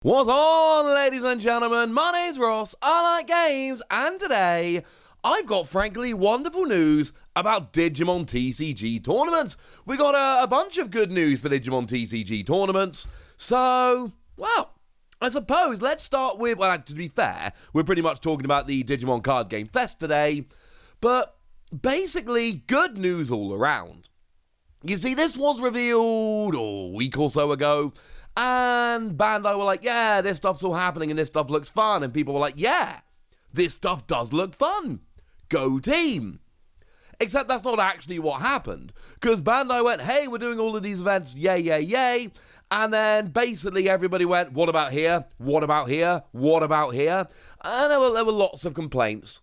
What's on, ladies and gentlemen? My name's Ross, I like games, and today I've got frankly wonderful news about Digimon TCG tournaments. We got a bunch of good news for Digimon TCG tournaments, so, well, I suppose let's start with, well, to be fair, we're pretty much talking about the Digimon card Game Fes today, but basically good news all around. You see, this was revealed a week or so ago, and Bandai were like, yeah, this stuff's all happening and this stuff looks fun. And people were like, yeah, this stuff does look fun. Go team. Except that's not actually what happened. Because Bandai went, hey, we're doing all of these events, yay, yay, yay. And then basically everybody went, what about here? What about here? What about here? And there were lots of complaints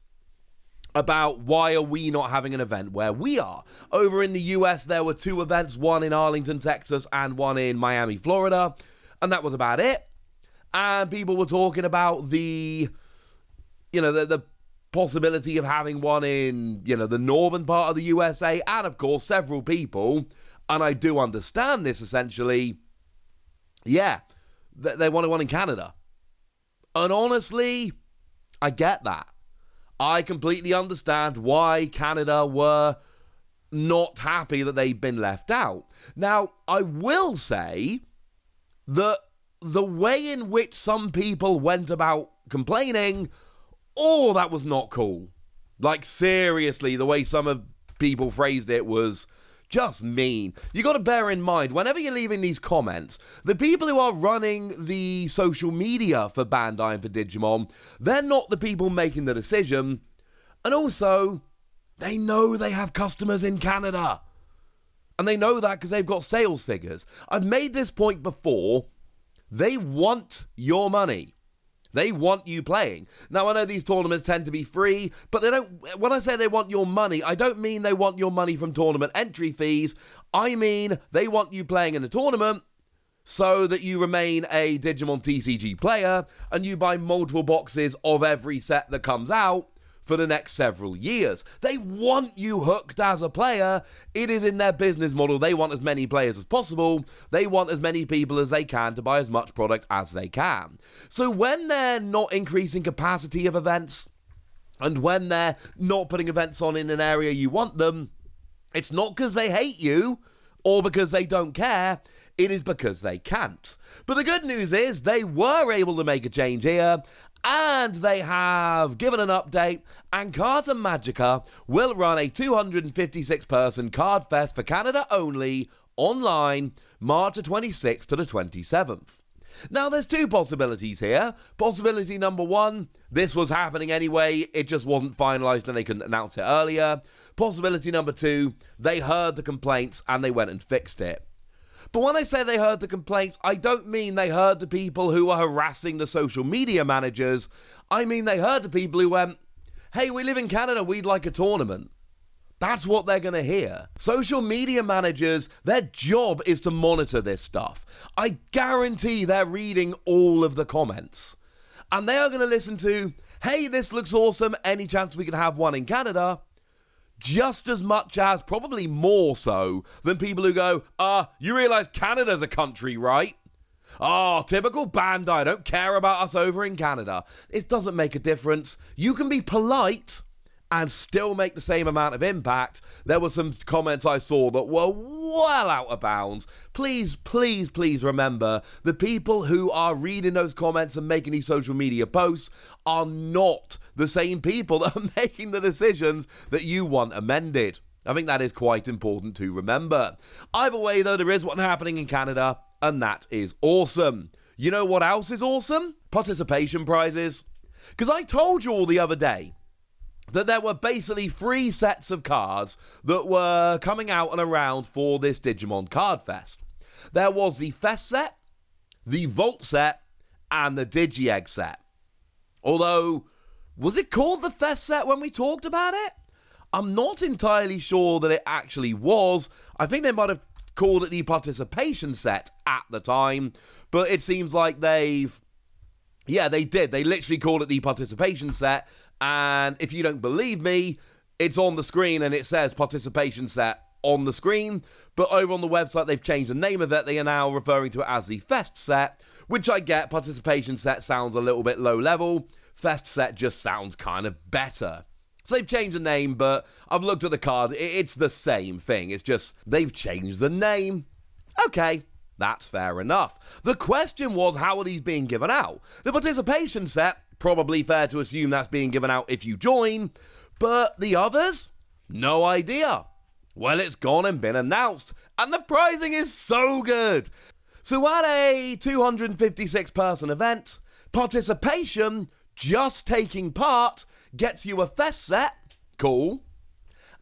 about why are we not having an event where we are. Over in the US, there were two events, one in Arlington, Texas, and one in Miami, Florida, and that was about it. And people were talking about the possibility of having one in, the northern part of the USA, and of course, several people, and I do understand this essentially, they wanted one in Canada. And honestly, I get that. I completely understand why Canada were not happy that they'd been left out. Now, I will say that the way in which some people went about complaining, that was not cool. Like, seriously, the way some of people phrased it was just mean. You got to bear in mind, whenever you're leaving these comments, the people who are running the social media for Bandai and for Digimon, they're not the people making the decision. And also, they know they have customers in Canada. And they know that because they've got sales figures. I've made this point before. They want your money. They want you playing. Now, I know these tournaments tend to be free, but they don't. When I say they want your money, I don't mean they want your money from tournament entry fees. I mean they want you playing in the tournament so that you remain a Digimon TCG player and you buy multiple boxes of every set that comes out for the next several years. They want you hooked as a player. It is in their business model. They want as many players as possible. They want as many people as they can to buy as much product as they can. So when they're not increasing capacity of events, and when they're not putting events on in an area you want them, it's not because they hate you or because they don't care. It is because they can't. But the good news is they were able to make a change here, and they have given an update, and Cards and Magica will run a 256-person Card Fest for Canada only, online, March the 26th to the 27th. Now, there's two possibilities here. Possibility number one, this was happening anyway, it just wasn't finalised and they couldn't announce it earlier. Possibility number two, they heard the complaints and they went and fixed it. But when I say they heard the complaints, I don't mean they heard the people who were harassing the social media managers. I mean they heard the people who went, hey, we live in Canada, we'd like a tournament. That's what they're going to hear. Social media managers, their job is to monitor this stuff. I guarantee they're reading all of the comments. And they are going to listen to, hey, this looks awesome, any chance we can have one in Canada? Just as much as, probably more so, than people who go, you realise Canada's a country, right? Typical Bandai, don't care about us over in Canada. It doesn't make a difference. You can be polite and still make the same amount of impact. There were some comments I saw that were well out of bounds. Please, please, please remember, the people who are reading those comments and making these social media posts are not the same people that are making the decisions that you want amended. I think that is quite important to remember. Either way, though, there is one happening in Canada, and that is awesome. You know what else is awesome? Participation prizes. Because I told you all the other day that there were basically 3 sets of cards that were coming out and around for this Digimon Card Fest. There was the Fest set, the Vault set, and the Digi-Egg set. Although, was it called the Fest set when we talked about it? I'm not entirely sure that it actually was. I think they might have called it the Participation set at the time, but it seems like they did. They literally called it the Participation set, and if you don't believe me, it's on the screen and it says Participation set on the screen, but over on the website they've changed the name of it. They are now referring to it as the Fest set, which I get. Participation set sounds a little bit low level. Fest set just sounds kind of better. So they've changed the name, but I've looked at the card. It's the same thing. It's just they've changed the name. Okay, that's fair enough. The question was, how are these being given out? The participation set, probably fair to assume that's being given out if you join, but the others? No idea. Well, it's gone and been announced, and the pricing is so good. So at a 256-person event, participation, just taking part, gets you a Fest set, cool,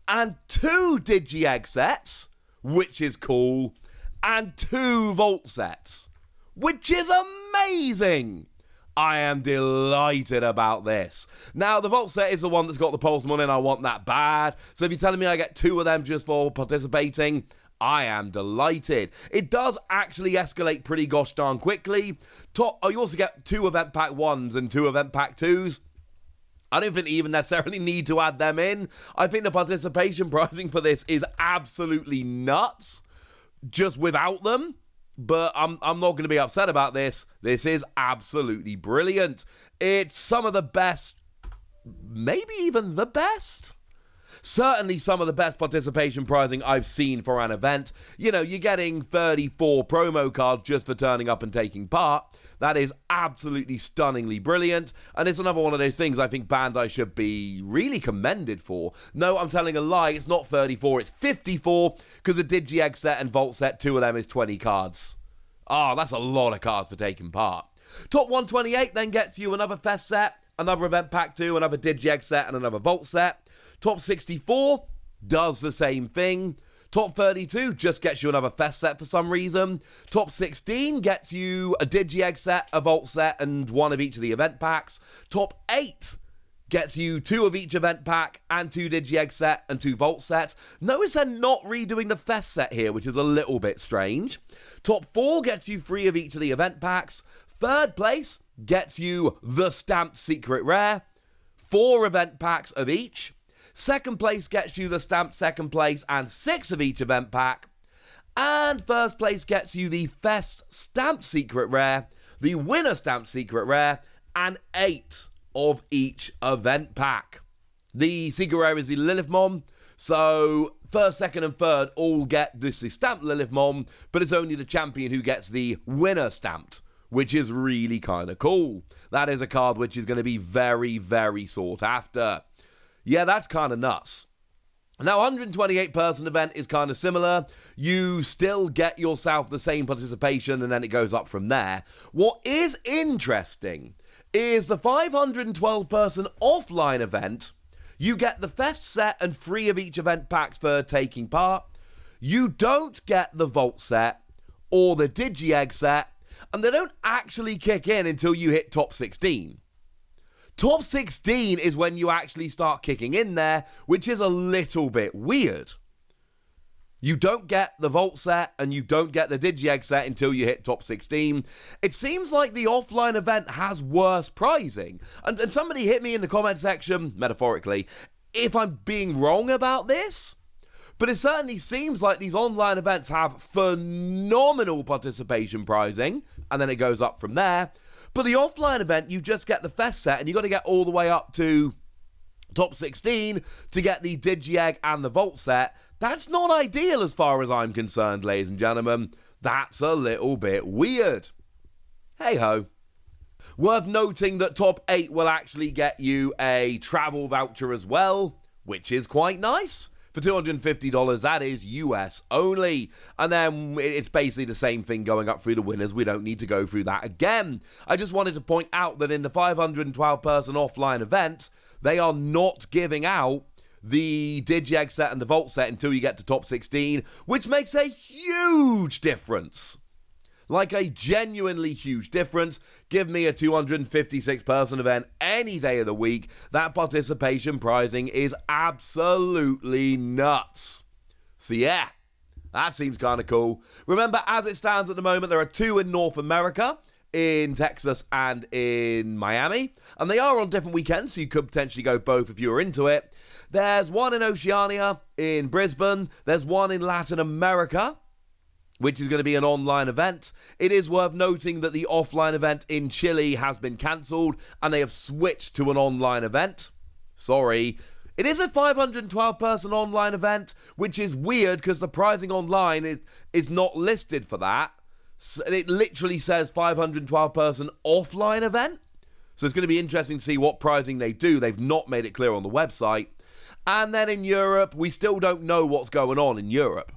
and 2 Digi-Egg sets, which is cool, and 2 Vault sets, which is amazing. I am delighted about this. Now, the Vault set is the one that's got the Pulse Money, and I want that bad. So if you're telling me I get 2 of them just for participating, I am delighted. It does actually escalate pretty gosh darn quickly. You also get 2 Event Pack 1s and 2 Event Pack 2s. I don't think you even necessarily need to add them in. I think the participation pricing for this is absolutely nuts, just without them. But I'm not going to be upset about this. This is absolutely brilliant. It's some of the best, maybe even the best. Certainly some of the best participation pricing I've seen for an event. You know, you're getting 34 promo cards just for turning up and taking part. That is absolutely stunningly brilliant. And it's another one of those things I think Bandai should be really commended for. No, I'm telling a lie. It's not 34. It's 54 because a Digi-Egg set and Vault set, 2 of them is 20 cards. Oh, that's a lot of cards for taking part. Top 128 then gets you another Fest set, another Event Pack 2, another Digi-Egg set, and another Vault set. Top 64 does the same thing. Top 32 just gets you another Fest set for some reason. Top 16 gets you a Digi-Egg set, a Vault set, and 1 of each of the event packs. Top 8 gets you 2 of each event pack and 2 Digi-Egg set and 2 Vault sets. Notice they're not redoing the Fest set here, which is a little bit strange. Top 4 gets you 3 of each of the event packs. Third place gets you the Stamped Secret Rare, 4 event packs of each. Second place gets you the Stamped Second Place and 6 of each event pack. And first place gets you the Fest Stamped Secret Rare, the Winner Stamped Secret Rare, and 8 of each event pack. The Secret Rare is the Lilith Mom, so first, second, and third all get this stamped Lilith Mom, but it's only the champion who gets the Winner Stamped, which is really kind of cool. That is a card which is going to be very, very sought after. Yeah, that's kind of nuts. Now, 128-person event is kind of similar. You still get yourself the same participation, and then it goes up from there. What is interesting is the 512-person offline event. You get the Fest set and 3 of each event packs for taking part. You don't get the Vault set or the Digi-Egg set, and they don't actually kick in until you hit top 16. Top 16 is when you actually start kicking in there, which is a little bit weird. You don't get the Vault set and you don't get the Digi-Egg set until you hit top 16. It seems like the offline event has worse pricing. And somebody hit me in the comment section, metaphorically, if I'm being wrong about this. But it certainly seems like these online events have phenomenal participation pricing, and then it goes up from there. But the offline event, you just get the Fest set, and you've got to get all the way up to top 16 to get the Digi-Egg and the Vault set. That's not ideal as far as I'm concerned, ladies and gentlemen. That's a little bit weird. Hey-ho. Worth noting that top 8 will actually get you a travel voucher as well, which is quite nice. For $250, that is US only. And then it's basically the same thing going up through the winners. We don't need to go through that again. I just wanted to point out that in the 512-person offline event, they are not giving out the Digi-Egg set and the Vault set until you get to top 16, which makes a huge difference. Like a genuinely huge difference. Give me a 256-person event any day of the week. That participation pricing is absolutely nuts. So yeah, that seems kind of cool. Remember, as it stands at the moment, there are 2 in North America, in Texas and in Miami. And they are on different weekends, so you could potentially go both if you were into it. There's one in Oceania, in Brisbane. There's one in Latin America, which is going to be an online event. It is worth noting that the offline event in Chile has been cancelled and they have switched to an online event. Sorry. It is a 512-person online event, which is weird because the pricing online is not listed for that. So it literally says 512-person offline event. So it's going to be interesting to see what pricing they do. They've not made it clear on the website. And then in Europe, we still don't know what's going on in Europe.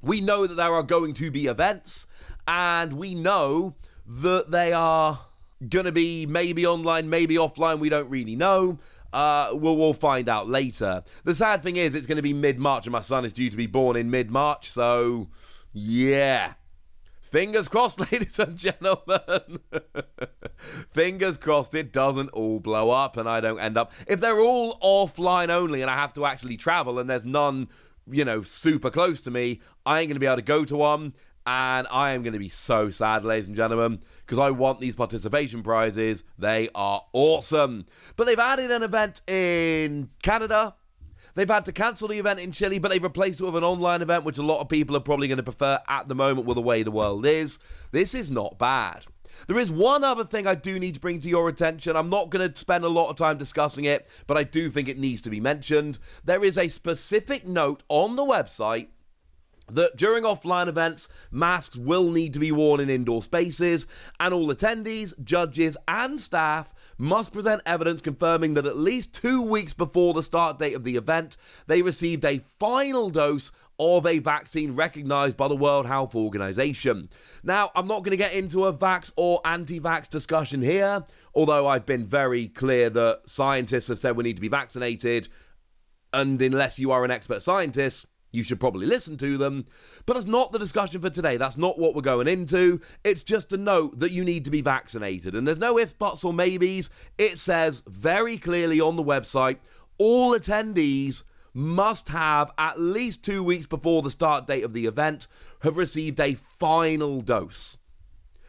We know that there are going to be events, and we know that they are going to be maybe online, maybe offline. We don't really know. We'll find out later. The sad thing is it's going to be mid-March, and my son is due to be born in mid-March, so yeah. Fingers crossed, ladies and gentlemen. Fingers crossed it doesn't all blow up and I don't end up... If they're all offline only and I have to actually travel and there's none, super close to me, I ain't going to be able to go to one. And I am going to be so sad, ladies and gentlemen, because I want these participation prizes. They are awesome. But they've added an event in Canada. They've had to cancel the event in Chile, but they've replaced it with an online event, which a lot of people are probably going to prefer at the moment with the way the world is. This is not bad. There is one other thing I do need to bring to your attention. I'm not going to spend a lot of time discussing it, but I do think it needs to be mentioned. There is a specific note on the website that during offline events, masks will need to be worn in indoor spaces, and all attendees, judges, and staff must present evidence confirming that at least 2 weeks before the start date of the event, they received a final dose of a vaccine recognized by the World Health Organization. Now, I'm not going to get into a vax or anti-vax discussion here, although I've been very clear that scientists have said we need to be vaccinated, and unless you are an expert scientist, you should probably listen to them. But that's not the discussion for today. That's not what we're going into. It's just a note that you need to be vaccinated. And there's no ifs, buts, or maybes. It says very clearly on the website, all attendees must have, at least 2 weeks before the start date of the event, have received a final dose.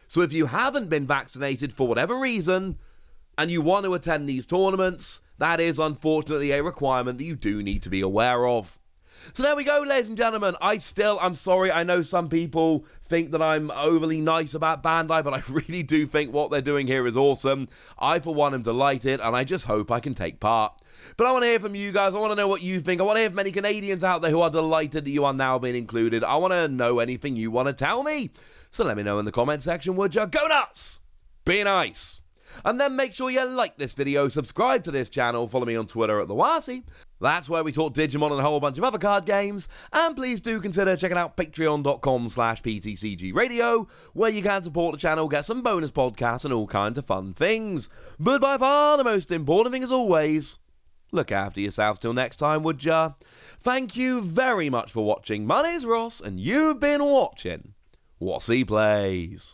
So if you haven't been vaccinated for whatever reason, and you want to attend these tournaments, that is unfortunately a requirement that you do need to be aware of. So there we go, ladies and gentlemen. I'm sorry, I know some people think that I'm overly nice about Bandai, but I really do think what they're doing here is awesome. I, for one, am delighted, and I just hope I can take part. But I want to hear from you guys. I want to know what you think. I want to hear from many Canadians out there who are delighted that you are now being included. I want to know anything you want to tell me. So let me know in the comment section, would you? Go nuts! Be nice! And then make sure you like this video, subscribe to this channel, follow me on Twitter at The Wasi. That's where we talk Digimon and a whole bunch of other card games. And please do consider checking out patreon.com/PTCG Radio, where you can support the channel, get some bonus podcasts and all kinds of fun things. But by far the most important thing as always, look after yourselves till next time, would ya? Thank you very much for watching. My name's Ross, and you've been watching Wasi Plays.